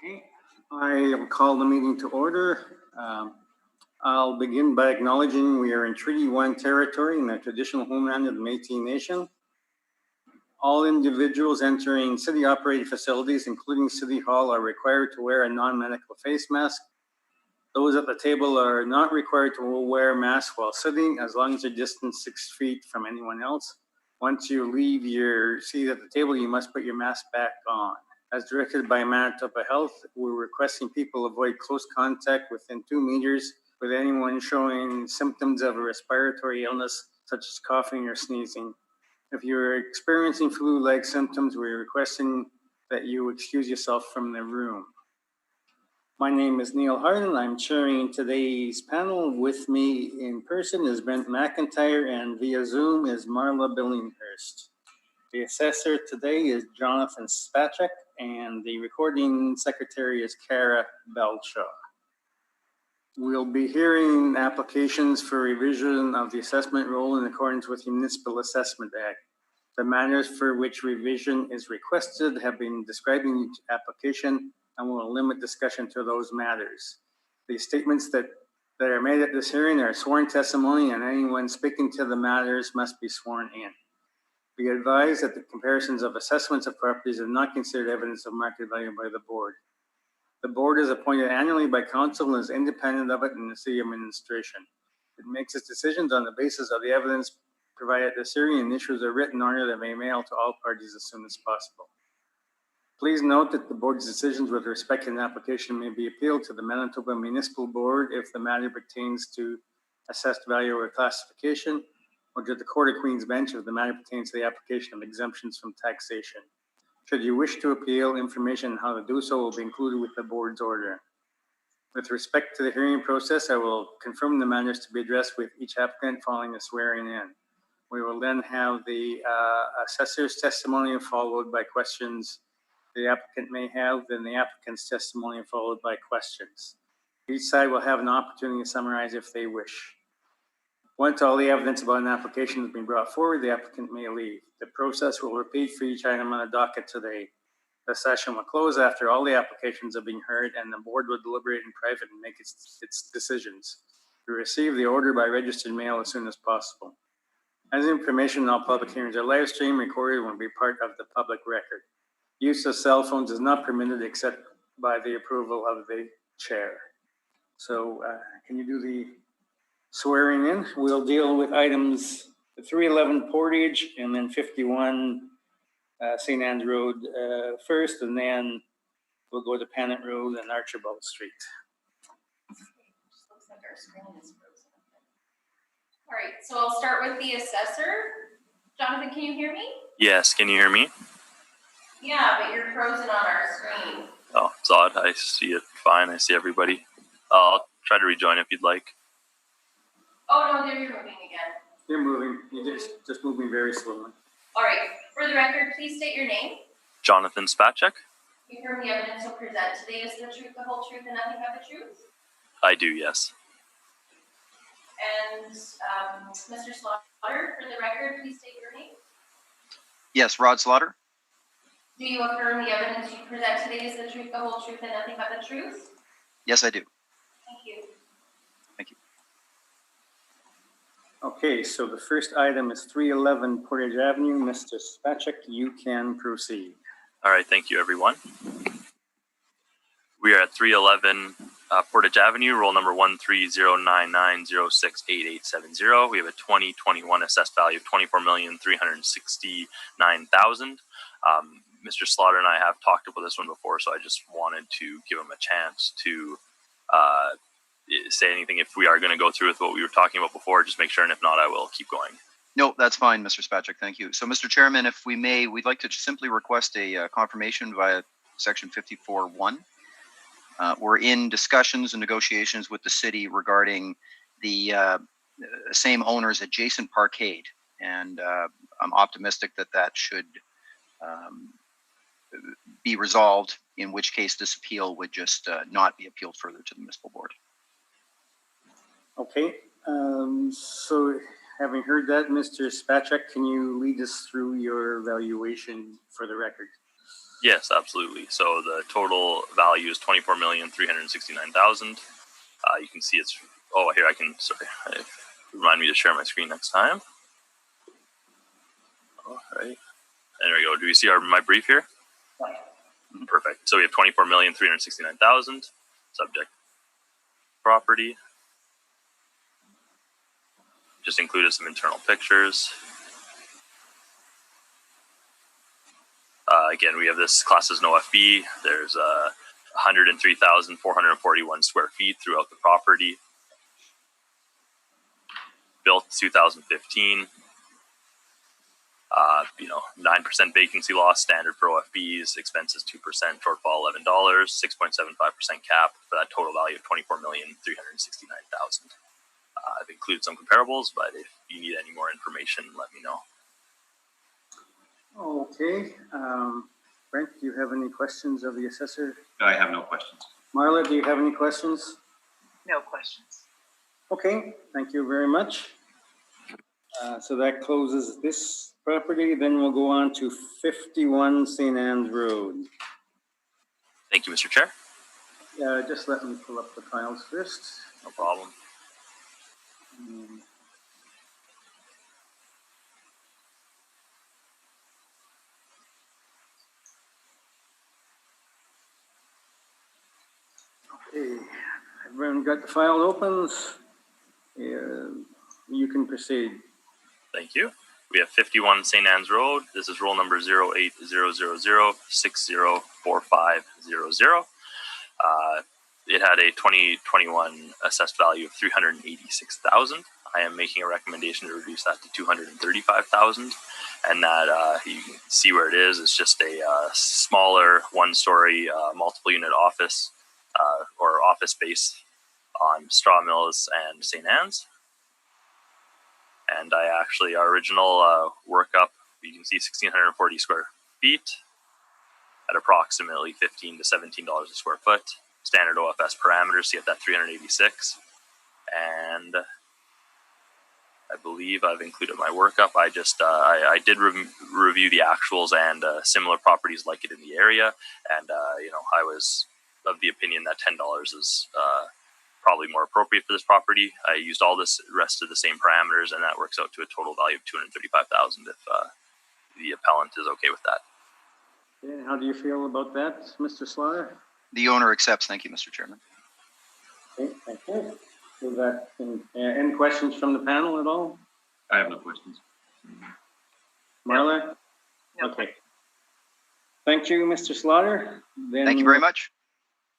Okay, I will call the meeting to order. I'll begin by acknowledging we are in Treaty 1 territory in the traditional homeland of the Métis Nation. All individuals entering city-operated facilities, including City Hall, are required to wear a non-medical face mask. Those at the table are not required to wear masks while sitting, as long as they're distanced 6 feet from anyone else. Once you leave your seat at the table, you must put your mask back on. As directed by Manitoba Health, we're requesting people avoid close contact within 2 meters with anyone showing symptoms of a respiratory illness, such as coughing or sneezing. If you're experiencing flu-like symptoms, we're requesting that you excuse yourself from the room. My name is Neil Harden. I'm chairing today's panel. With me in person is Brent McIntyre, and via Zoom is Marla Billinghurst. The assessor today is Jonathan Spacek, and the recording secretary is Kara Belshaw. We'll be hearing applications for revision of the assessment roll in accordance with the Municipal Assessment Act. The matters for which revision is requested have been described in each application, and we'll limit discussion to those matters. The statements that are made at this hearing are sworn testimony, and anyone speaking to the matters must be sworn in. Be advised that the comparisons of assessments of properties are not considered evidence of market value by the board. The board is appointed annually by council and is independent of it in the city administration. It makes its decisions on the basis of the evidence provided at this hearing and issues a written order that may mail to all parties as soon as possible. Please note that the board's decisions with respect to an application may be appealed to the Manitoba Municipal Board if the matter pertains to assessed value or classification, or to the Court of Queen's Bench if the matter pertains to the application of exemptions from taxation. Should you wish to appeal, information on how to do so will be included with the board's order. With respect to the hearing process, I will confirm the matters to be addressed with each applicant following the swearing in. We will then have the assessor's testimony followed by questions the applicant may have, then the applicant's testimony followed by questions. Each side will have an opportunity to summarize if they wish. Once all the evidence about an application has been brought forward, the applicant may leave. The process will repeat for each item on the docket today. The session will close after all the applications have been heard, and the board will deliberate in private and make its decisions. We receive the order by registered mail as soon as possible. As information, all public hearings are live streamed, recorded, and will be part of the public record. Use of cell phones is not permitted except by the approval of the chair. So can you do the swearing in? We'll deal with items 311 Portage and then 51 St. Anne's Road first, and then we'll go to Pennant Road and Archibald Street. Looks like our screen is frozen. All right, so I'll start with the assessor. Jonathan, can you hear me? Yes, can you hear me? Yeah, but you're frozen on our screen. Oh, it's odd. I see it fine. I see everybody. I'll try to rejoin if you'd like. Oh, no, there you're moving again. You're moving. You're just moving very slowly. All right, for the record, please state your name. Jonathan Spacek? You confirm the evidence you'll present today is the truth, the whole truth, and nothing but the truth? I do, yes. And Mr. Slaughter, for the record, please state your name. Yes, Rod Slaughter. Do you affirm the evidence you present today is the truth, the whole truth, and nothing but the truth? Yes, I do. Thank you. Thank you. Okay, so the first item is 311 Portage Avenue. Mr. Spacek, you can proceed. All right, thank you, everyone. We are at 311 Portage Avenue, roll number 13099068870. We have a 2021 assessed value of $24,369,000. Mr. Slaughter and I have talked about this one before, so I just wanted to give him a chance to say anything if we are going to go through with what we were talking about before. Just make sure, and if not, I will keep going. No, that's fine, Mr. Spacek. Thank you. So, Mr. Chairman, if we may, we'd like to simply request a confirmation via Section 54.1. We're in discussions and negotiations with the city regarding the same owner's adjacent parkade, and I'm optimistic that that should be resolved, in which case this appeal would just not be appealed further to the municipal board. Okay, so having heard that, Mr. Spacek, can you lead us through your evaluation for the record? Yes, absolutely. So the total value is 24,369,000. You can see it's. Oh, here I can. Sorry, remind me to share my screen next time. All right, there we go. Do you see my brief here? Perfect. So we have 24,369,000. Subject property. Just included some internal pictures. Again, we have this class as an OFB. There's 103,441 square feet throughout the property. Built 2015. 9% vacancy loss, standard for OFBs, expenses 2%, shortfall $11, 6.75% cap for that total value of 24,369,000. I've included some comparables, but if you need any more information, let me know. Okay. Brent, do you have any questions of the assessor? I have no questions. Marla, do you have any questions? No questions. Okay, thank you very much. So that closes this property. Then we'll go on to 51 St. Anne's Road. Thank you, Mr. Chair. Just let me pull up the files first. No problem. Okay, everyone got the file open? You can proceed. Thank you. We have 51 St. Anne's Road. This is roll number 08000604500. It had a 2021 assessed value of 386,000. I am making a recommendation to reduce that to 235,000, and that you can see where it is. It's just a smaller one-story multiple unit office or office space on Straw Mills and St. Anne's. And our original workup, you can see 1,640 square feet at approximately $15 to $17 a square foot. Standard OFS parameters, see at that 386. And I believe I've included my workup. I did review the actuals and similar properties like it in the area. And, I was of the opinion that $10 is probably more appropriate for this property. I used all this rest of the same parameters, and that works out to a total value of 235,000 if the appellant is okay with that. Okay, how do you feel about that, Mr. Slaughter? The owner accepts. Thank you, Mr. Chairman. Okay, thank you. So that, any questions from the panel at all? I have no questions. Marla? No. Okay. Thank you, Mr. Slaughter. Then Thank you very much.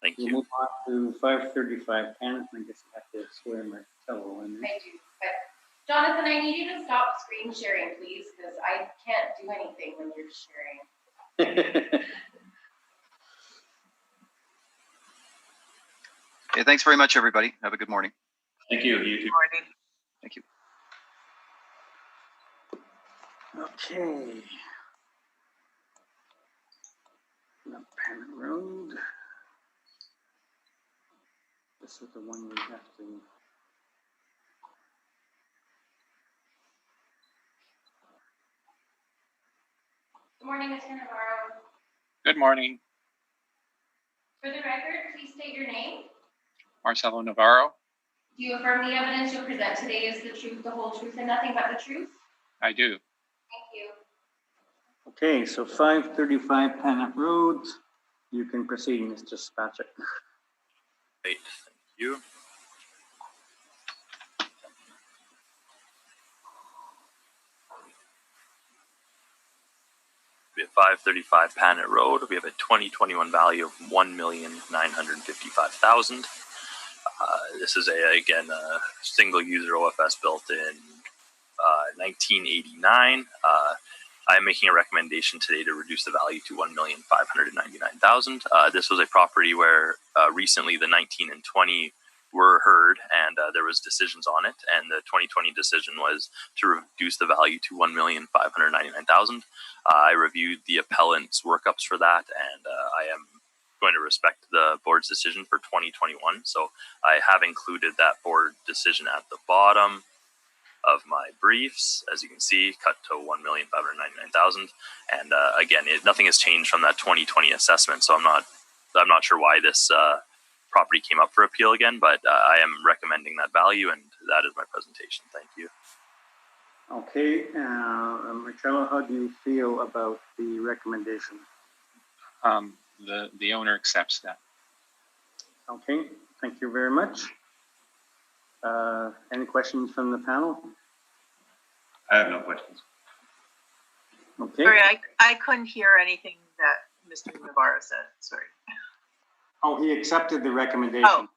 Thank we'll you. move on to 535 Kenneth. I guess I have to swear my fellow in I do, but Jonathan, I need you to stop screen sharing, please, because I can't do anything when you're sharing. there. Okay, thanks very much, everybody. Have a good morning. Thank you. You too. Morning. Thank you. Okay. Now, Pennant Road. This is the one we have to. Good morning, Mr. Navarro. Good morning, For the record, please state your name. Marcelo Navarro. Do you affirm the evidence you'll present today is the truth, the whole truth, and nothing but the truth? I do. Thank you. Okay, so 535 Pennant Road. You can proceed, Mr. Spacek. Great. Thank you. We have 535 Panet Road. We have a 2021 value of $1,955,000. This is a single user OFS built in 1989. I am making a recommendation today to reduce the value to $1,599,000. This was a property where recently the 19 and 20 were heard, and there was decisions on it, and the 2020 decision was to reduce the value to $1,599,000. I reviewed the appellant's workups for that, and I am going to respect the board's decision for 2021. So I have included that board decision at the bottom. of my briefs. As you can see, cut to $1,599,000, and again, nothing has changed from that 2020 assessment. So I'm not sure why this property came up for appeal again, but I am recommending that value, and that is my presentation. Thank you. Okay, Marcelo, how do you feel about the recommendation? The owner accepts that. Okay, thank you very much. Any questions from the panel? I have no questions. Okay. Sorry, I couldn't hear anything that Mr. Navarro said. Sorry. Oh, he accepted the recommendation. Oh,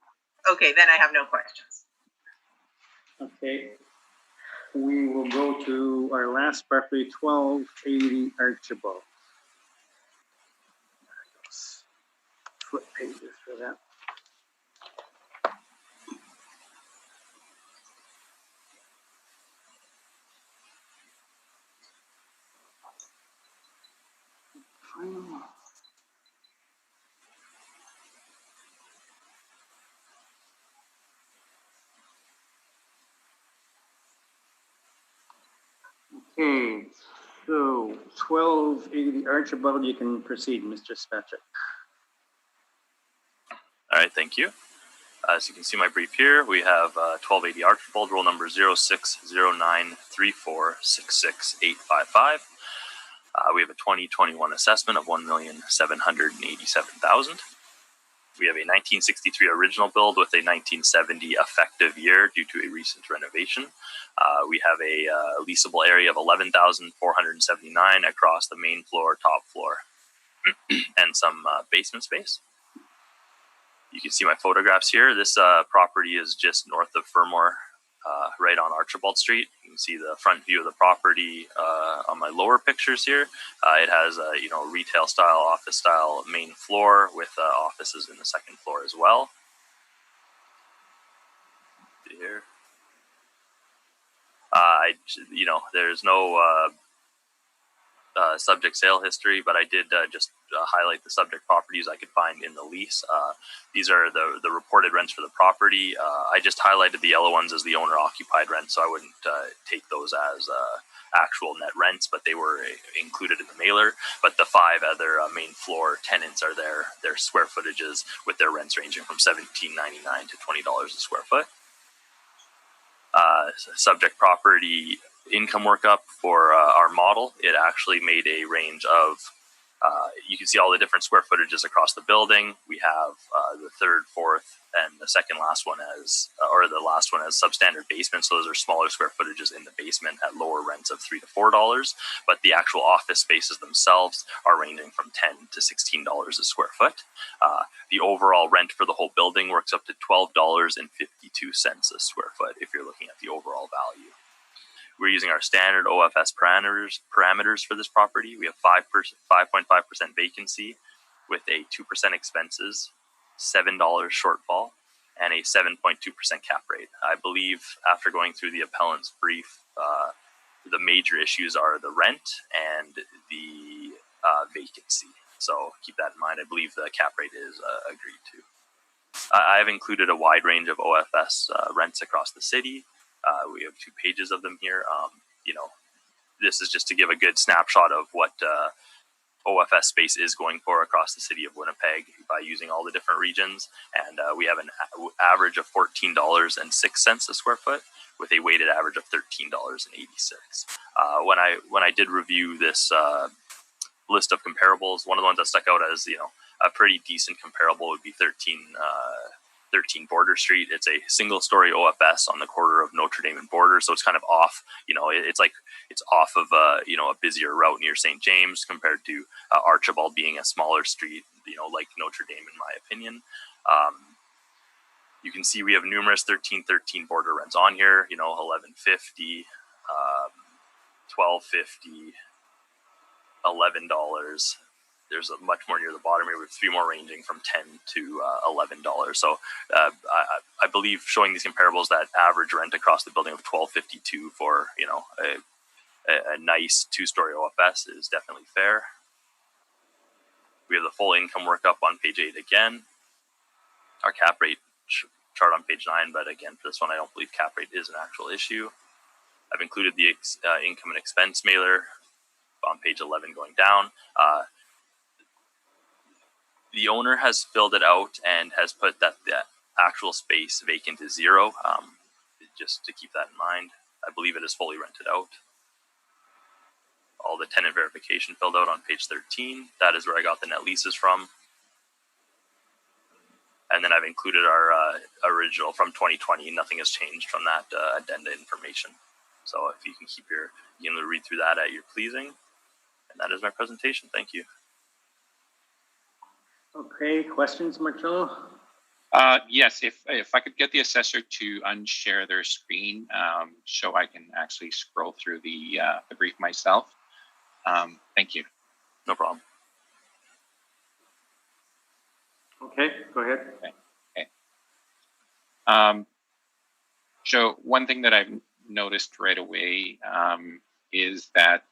okay, then I have no questions. Okay. We will go to our last property, 1280 Archibald. Flip pages for that. Okay, so 1280 Archibald, you can proceed, Mr. Spacek. All right, thank you. As you can see my brief here, we have 1280 Archibald, roll number 060934668855. We have a 2021 assessment of $1,787,000. We have a 1963 original build with a 1970 effective year due to a recent renovation. We have a leasable area of 11,479 across the main floor, top floor, and some basement space. You can see my photographs here. This property is just north of Fermor, right on Archibald Street. You can see the front view of the property on my lower pictures here. It has a retail style, office style main floor with offices in the second floor as well. Here, there's no subject sale history, but I did just highlight the subject properties I could find in the lease. These are the reported rents for the property. I just highlighted the yellow ones as the owner occupied rent, so I wouldn't take those as actual net rents, but they were included in the mailer. But the 5 other main floor tenants are their square footages with their rents ranging from $17.99 to $20 a square foot. Subject property income workup for our model, it actually made a range of, you can see all the different square footages across the building. We have the third, fourth, and the second last one as, or the last one as substandard basement. So those are smaller square footages in the basement at lower rents of $3 to $4. But the actual office spaces themselves are ranging from $10 to $16 a square foot. The overall rent for the whole building works up to $12.52 a square foot if you're looking at the overall value. We're using our standard OFS parameters for this property. We have 5.5% vacancy with a 2% expenses, $7 shortfall, and a 7.2% cap rate. I believe after going through the appellant's brief, the major issues are the rent and the vacancy. So keep that in mind. I believe the cap rate is agreed to. I have included a wide range of OFS rents across the city. We have 2 pages of them here. This is just to give a good snapshot of what OFS space is going for across the city of Winnipeg by using all the different regions. And we have an average of $14.06 a square foot with a weighted average of $13.86. When I did review this list of comparables, one of the ones that stuck out as a pretty decent comparable would be 13 Border Street. It's a single story OFS on the corner of Notre Dame and Border, so it's kind of off. It's off of a busier route near St. James compared to Archibald being a smaller street, like Notre Dame in my opinion. You can see we have numerous 1313 border rents on here. $11.50, $12.50, $11. There's a much more near the bottom here with 3 more ranging from $10 to $11. So I believe showing these comparables, that average rent across the building of $12.52 for a nice 2-story OFS is definitely fair. We have the full income workup on page 8 again. Our cap rate chart on page 9, but again for this one I don't believe cap rate is an actual issue. I've included the income and expense mailer on page 11 going down. The owner has filled it out and has put that the actual space vacant is 0. Just to keep that in mind, I believe it is fully rented out. All the tenant verification filled out on page 13. That is where I got the net leases from. And then I've included our original from 2020. Nothing has changed from that addenda information. So if you can keep you can read through that at your pleasing. And that is my presentation. Thank you. Okay, questions, Marcello? Yes, if I could get the assessor to unshare their screen so I can actually scroll through the brief myself. Thank you. No problem. Okay, go ahead. So one thing that I've noticed right away is that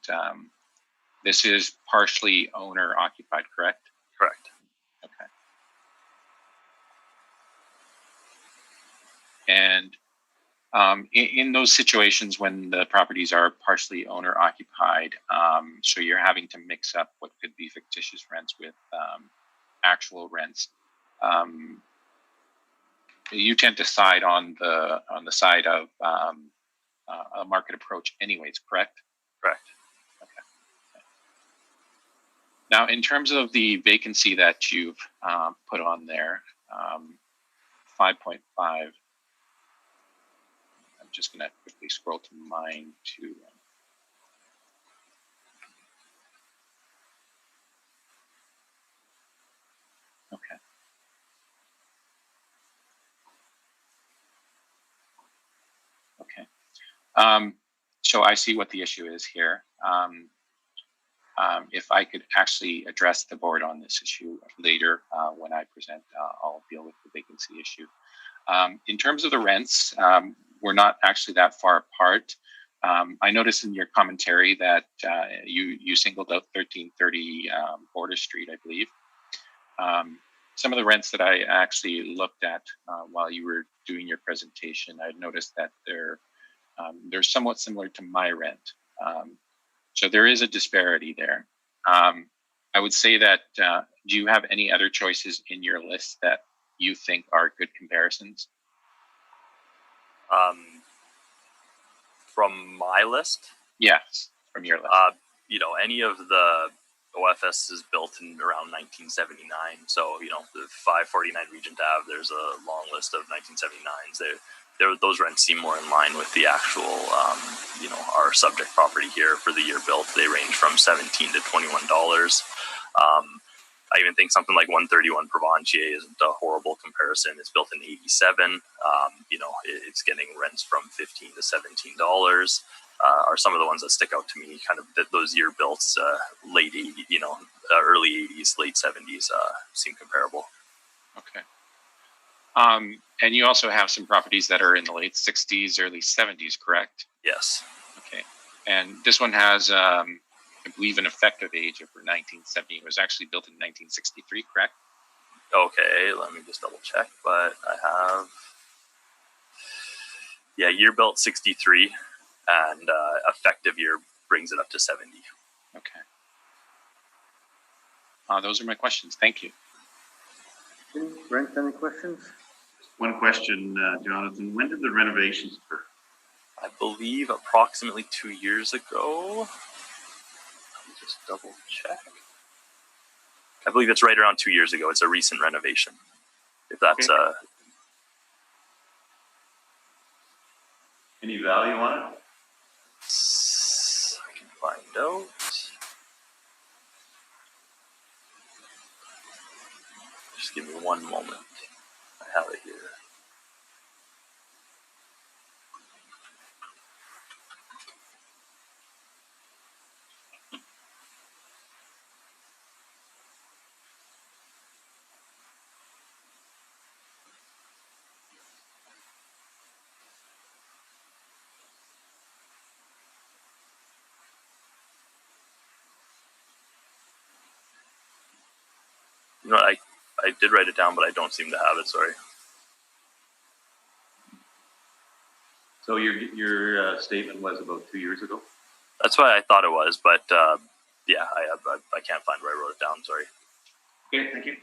this is partially owner occupied, correct? Correct. Okay. And in those situations when the properties are partially owner occupied, so you're having to mix up what could be fictitious rents with actual rents. You tend to side on the side of a market approach, anyways. Correct? Correct. Okay. Now, in terms of the vacancy that you've put on there, 5.5. I'm just going to quickly scroll to mine to. Okay. Okay. So I see what the issue is here. If I could actually address the board on this issue later when I present, I'll deal with the vacancy issue. In terms of the rents, we're not actually that far apart. I noticed in your commentary that you singled out 1330 Border Street, I believe. Some of the rents that I actually looked at while you were doing your presentation, I noticed that they're somewhat similar to my rent. So there is a disparity there. I would say that, do you have any other choices in your list that you think are good comparisons? From my list? Yes, from your list. Any of the OFS is built in around 1979. So, the 549 Regent Ave, there's a long list of 1979s. Those rents seem more in line with the actual, our subject property here for the year built. They range from $17 to $21. I even think something like 131 Provencher isn't a horrible comparison. It's built in 87. It's getting rents from $15 to $17. Are some of the ones that stick out to me, kind of those year builts, late 80s, early 80s, late 70s seem comparable. Okay. And you also have some properties that are in the late 60s, early 70s, correct? Yes. Okay. And this one has, I believe, an effective age of 1970. It was actually built in 1963, correct? Okay, let me just double check, but I have, year built 63, and effective year brings it up to 70. Okay. Those are my questions. Thank you. Brent, any questions? One question, Jonathan. When did the renovations occur? I believe approximately 2 years ago. Let me just double check. I believe it's right around 2 years ago. It's a recent renovation. If that's Okay. Any value on it? I can find out. Just give me one moment. I have it here. I did write it down, but I don't seem to have it. Sorry. So your statement was about 2 years ago? That's what I thought it was, but yeah, I can't find where I wrote it down. Sorry. Okay, thank you.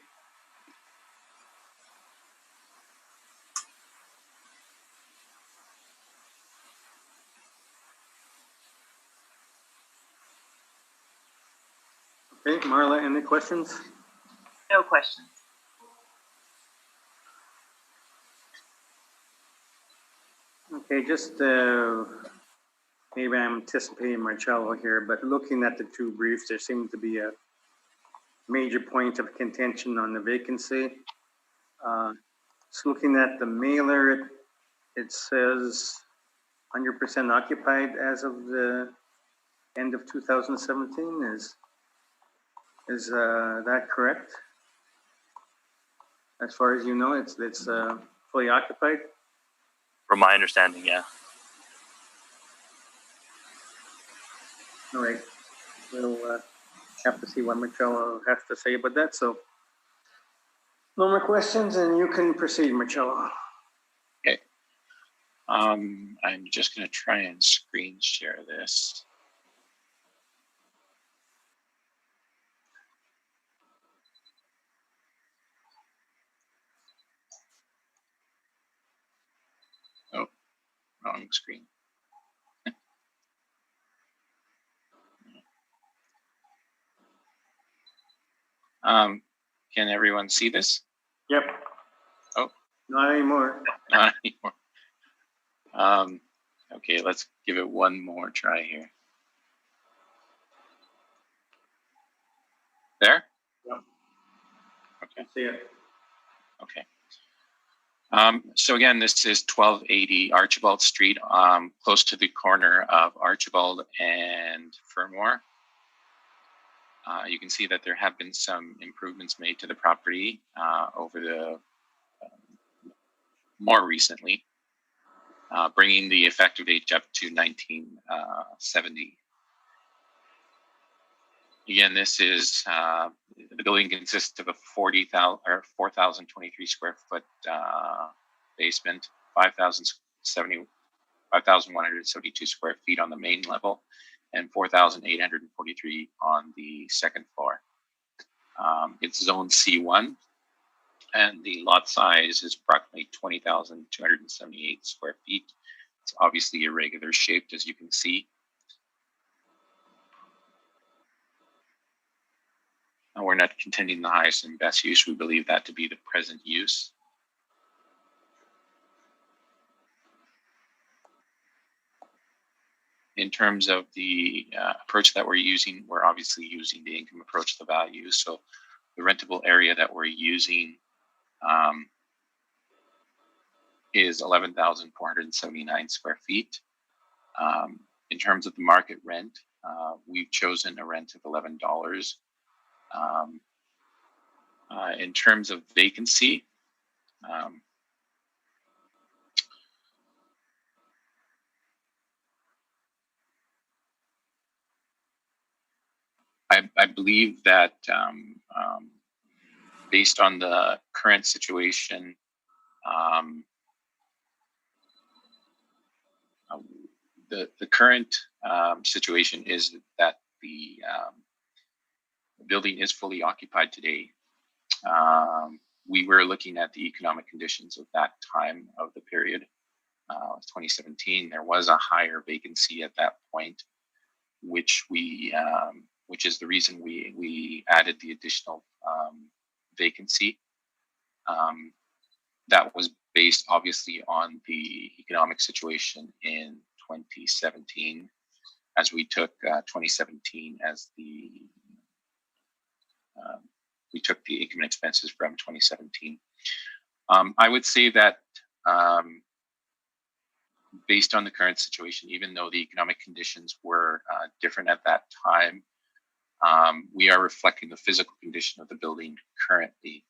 Okay, Marla, any questions? No questions. Okay, just maybe I'm anticipating Marcello here, but looking at the two briefs, there seems to be a major point of contention on the vacancy. Just looking at the mailer, it says 100% occupied as of the end of 2017. Is that correct? As far as you know, it's fully occupied. From my understanding, yeah. All right, we'll have to see what Marcello has to say about that. So, no more questions, and you can proceed, Marcello. Okay. I'm just going to try and screen share this. Oh, wrong screen. Can everyone see this? Yep. Oh. Not anymore. Not anymore. Okay, let's give it one more try here. There? Yep. Okay. See it. Okay. So again, this is 1280 Archibald Street, close to the corner of Archibald and Fermor. You can see that there have been some improvements made to the property over the more recently, bringing the effective age up to 1970. Again, this is the building consists of a 4,023 square foot basement, 5,172 square feet on the main level, and 4,843 on the second floor. It's zone C1, and the lot size is approximately 20,278 square feet. It's obviously irregular shaped, as you can see. And we're not contending the highest and best use. We believe that to be the present use. In terms of the approach that we're using, we're obviously using the income approach to value. So the rentable area that we're using is 11,479 square feet. In terms of the market rent, we've chosen a rent of $11. In terms of vacancy, I believe that based on the current situation, the current situation is that the building is fully occupied today. We were looking at the economic conditions of that time of the period, 2017. There was a higher vacancy at that point, which is the reason we added the additional vacancy. That was based obviously on the economic situation in 2017, as we took 2017 as the we took the income and expenses from 2017. I would say that based on the current situation, even though the economic conditions were different at that time, we are reflecting the physical condition of the building currently.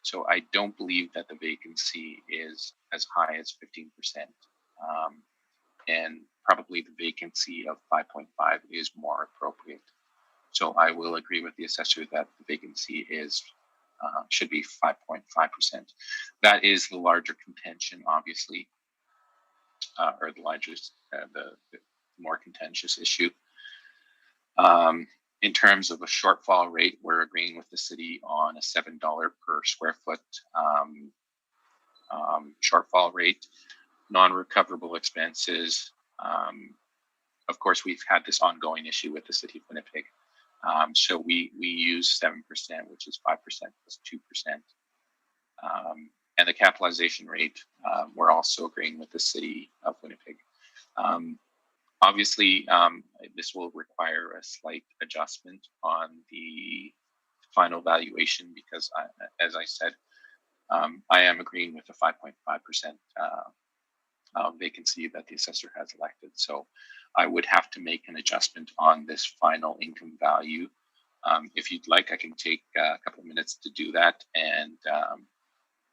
So I don't believe that the vacancy is as high as 15%. And probably the vacancy of 5.5 is more appropriate. So I will agree with the assessor that the vacancy is should be 5.5%. That is the larger contention, obviously. or the largest, the more contentious issue. In terms of a shortfall rate, we're agreeing with the city on a $7 per square foot shortfall rate. Non-recoverable expenses. Of course, we've had this ongoing issue with the city of Winnipeg. So we use 7%, which is 5% plus 2%. And the capitalization rate, we're also agreeing with the city of Winnipeg. Obviously, this will require a slight adjustment on the final valuation because, as I said, I am agreeing with the 5.5% vacancy that the assessor has elected. So I would have to make an adjustment on this final income value. If you'd like, I can take a couple of minutes to do that. And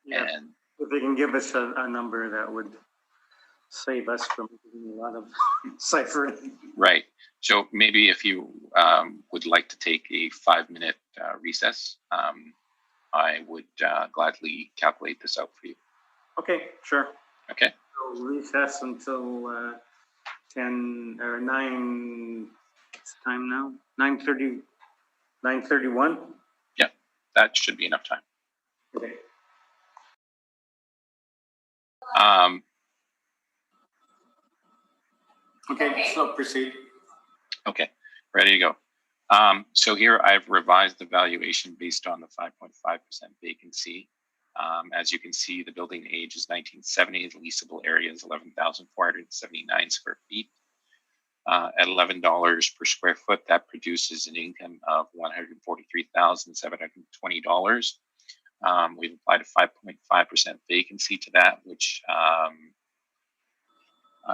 if they can give us a number, that would save us from doing a lot of ciphering. Right. So maybe if you would like to take a 5-minute recess, I would gladly calculate this out for you. Okay, sure. Okay. So recess until 10 or 9. What's the time now? 9:30. 9:31. Yeah, that should be enough time. Okay. Okay, so proceed. Okay, ready to go. So here I've revised the valuation based on the 5.5% vacancy. As you can see, the building age is 1970. The leasable area is 11,479 square feet. At $11 per square foot, that produces an income of $143,720. We've applied a 5.5% vacancy to that, which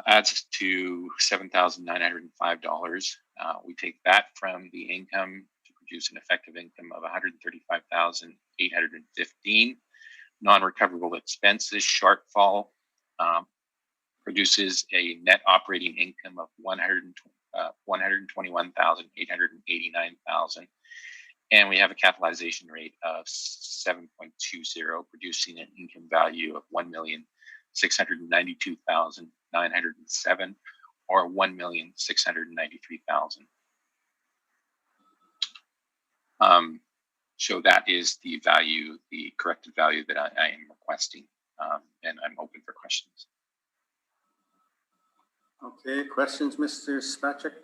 adds to $7,905. We take that from the income to produce an effective income of $135,815. Non-recoverable expenses shortfall produces a net operating income of $121,889,000. And we have a capitalization rate of 7.20, producing an income value of $1,692,907 or $1,693,000. So that is the value, the corrected value that I am requesting, and I'm open for questions. Okay, questions, Mr. Spacek?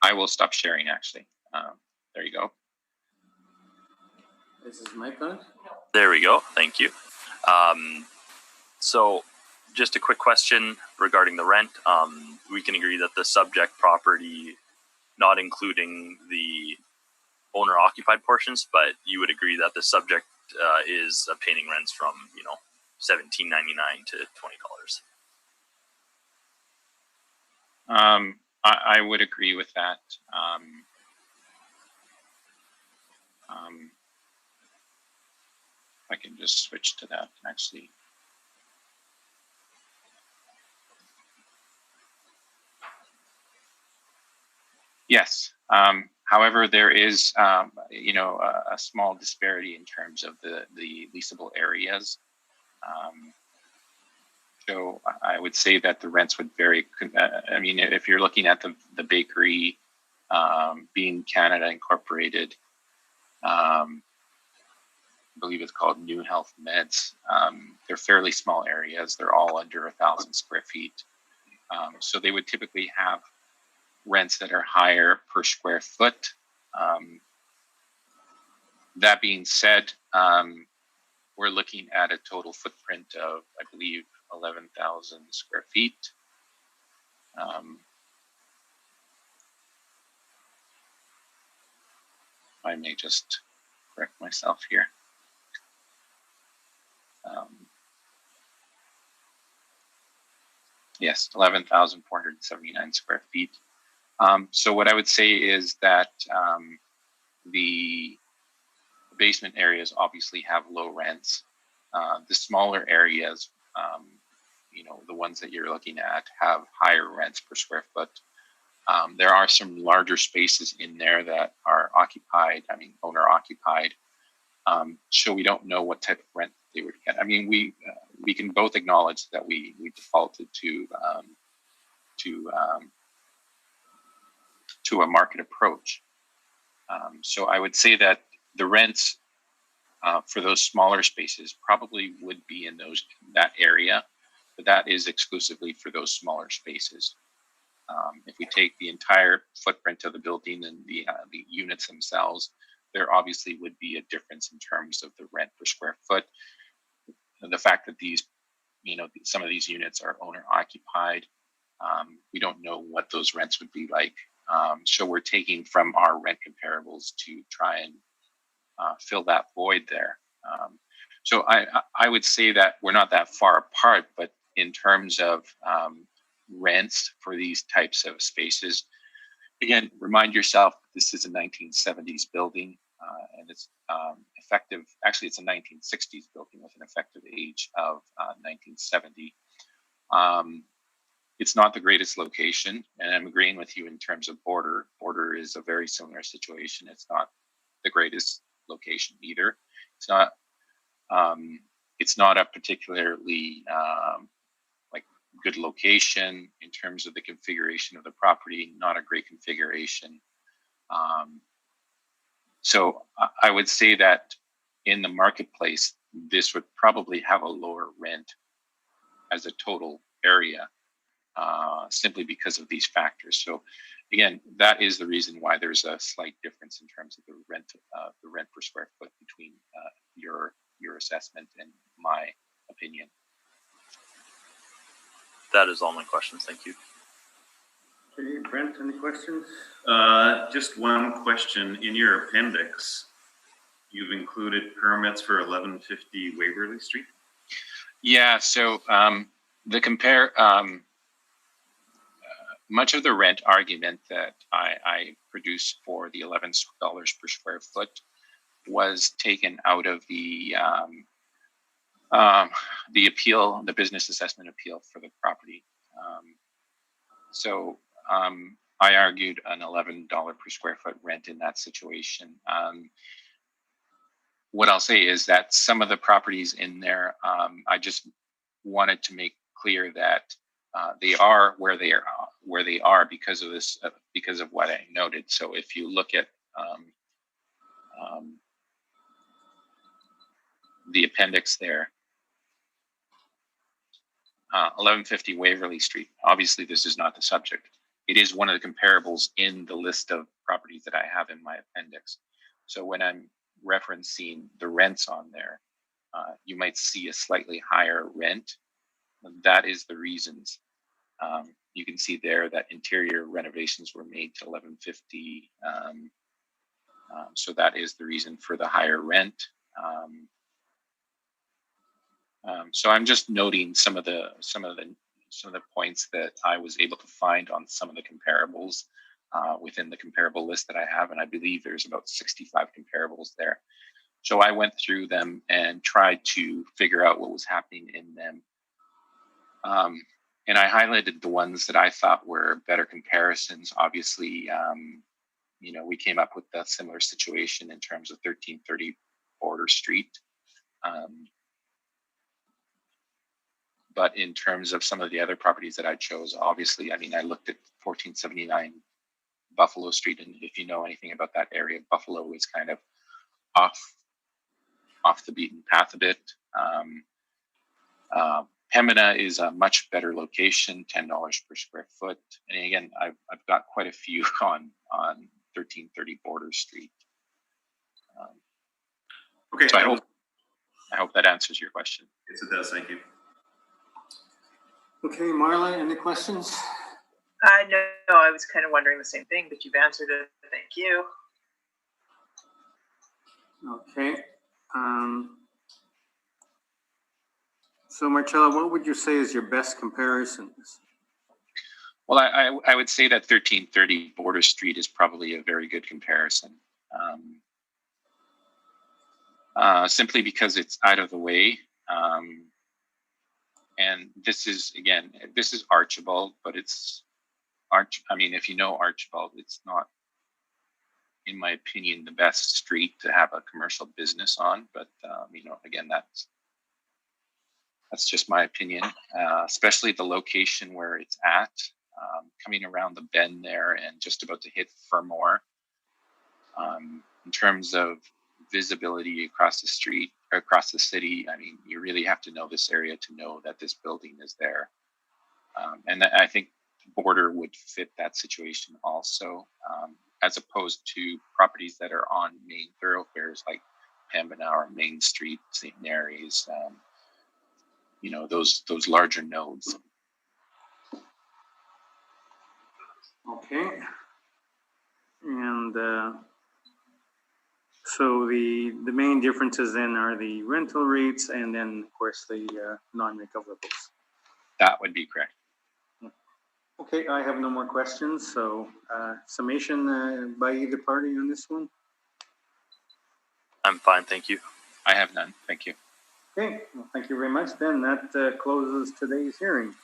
I will stop sharing, actually. There you go. This is my on. There we go. Thank you. So just a quick question regarding the rent. We can agree that the subject property, not including the owner-occupied portions, but you would agree that the subject is obtaining rents from, $17.99 to $20. I would agree with that. I can just switch to that, actually. Yes. However, there is, a small disparity in terms of the leasable areas. So I would say that the rents would vary. If you're looking at the bakery, Bean Canada Incorporated, I believe it's called New Health Meds. They're fairly small areas. They're all under 1,000 square feet. So they would typically have rents that are higher per square foot. That being said, we're looking at a total footprint of, I believe, 11,000 square feet. I may just correct myself here. Yes, 11,479 square feet. So what I would say is that the basement areas obviously have low rents. The smaller areas, the ones that you're looking at, have higher rents per square foot. There are some larger spaces in there that are occupied, owner occupied. So we don't know what type of rent they would get. I mean, we can both acknowledge that we defaulted to a market approach. So I would say that the rents for those smaller spaces probably would be in that area, but that is exclusively for those smaller spaces. If we take the entire footprint of the building and the units themselves, there obviously would be a difference in terms of the rent per square foot. And the fact that these, some of these units are owner occupied, we don't know what those rents would be like. So we're taking from our rent comparables to try and fill that void there. So I would say that we're not that far apart, but in terms of rents for these types of spaces, again, remind yourself this is a 1970s building, and it's effective. Actually, it's a 1960s building with an effective age of 1970. It's not the greatest location, and I'm agreeing with you in terms of Border. Border is a very similar situation. It's not the greatest location either. It's not. It's not a particularly like good location in terms of the configuration of the property. Not a great configuration. So I would say that in the marketplace, this would probably have a lower rent as a total area. Simply because of these factors. So again, that is the reason why there's a slight difference in terms of the rent per square foot between your assessment and my opinion. That is all my questions. Thank you. Okay, Brent, any questions? Just one question. In your appendix, you've included permits for 1150 Waverly Street. Yeah. So much of the rent argument that I produced for the $11 per square foot was taken out of the appeal, the business assessment appeal for the property. So I argued an $11 per square foot rent in that situation. What I'll say is that some of the properties in there, I just wanted to make clear that they are where they are because of this, because of what I noted. So if you look at the appendix there, 1150 Waverly Street. Obviously, this is not the subject. It is one of the comparables in the list of properties that I have in my appendix. So when I'm referencing the rents on there, you might see a slightly higher rent. That is the reasons. You can see there that interior renovations were made to 1150. So that is the reason for the higher rent. So I'm just noting some of the points that I was able to find on some of the comparables within the comparable list that I have, and I believe there's about 65 comparables there. So I went through them and tried to figure out what was happening in them. And I highlighted the ones that I thought were better comparisons. Obviously, we came up with a similar situation in terms of 1330 Border Street. But in terms of some of the other properties that I chose, obviously, I looked at 1479 Buffalo Street, and if you know anything about that area, Buffalo is kind of off the beaten path a bit. Pembina is a much better location, $10 per square foot. And again, I've got quite a few on 1330 Border Street. Okay. So I hope that answers your question. Yes, it does. Thank you. Okay, Marla, any questions? No, I was kind of wondering the same thing, but you've answered it. Thank you. Okay. So Marcella, what would you say is your best comparisons? Well, I would say that 1330 Border Street is probably a very good comparison. Simply because it's out of the way. And this is Archibald, but if you know Archibald, it's not in my opinion, the best street to have a commercial business on. But again, that's just my opinion. Especially the location where it's at, coming around the bend there and just about to hit Fermor. In terms of visibility across the street, across the city, I mean, you really have to know this area to know that this building is there. And I think Border would fit that situation also, as opposed to properties that are on main thoroughfares like Pembina, Main Street, St. Mary's, those larger nodes. Okay. And so the main differences then are the rental rates and then, of course, the non-recoverables. That would be correct. Okay, I have no more questions. So summation by either party on this one? I'm fine, thank you. I have none. Thank you. Okay, well, thank you very much. Then that closes today's hearing.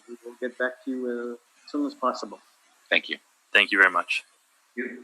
We will get back to you as soon as possible. Thank you. Thank you very much. Thank you.